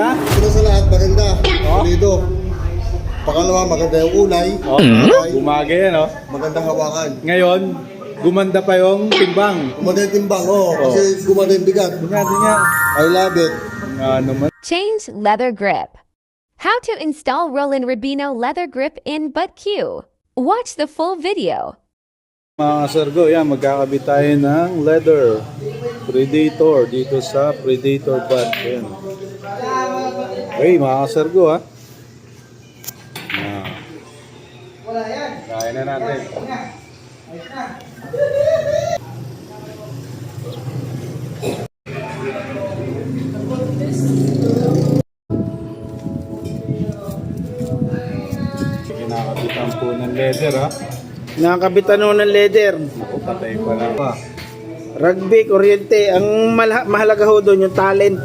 Ha? Ito sa lahat, maganda. Oh. Pulido. Pangalawa, maganda yung ulay. Oh, bumagay yan, oh. Maganda hawakan. Ngayon, gumanda pa yung timbang. Gumanda yung timbang, kasi gumanda yung bigat. Di nga. I love it. Naman. Change leather grip. How to install Roland Rubino leather grip in ButtQ. Watch the full video. Mga Sargo, yan, magkakabit tayo ng leather Predator dito sa Predator butt. Yan. Okay, mga Sargo, ha. Kaya na natin. Kinakabitan po ng leather, ha. Nakakabitan nun ng leather. Ako, patay pa lang pa. Rugby, kuryente. Ang mahalaga ho doon yung talent.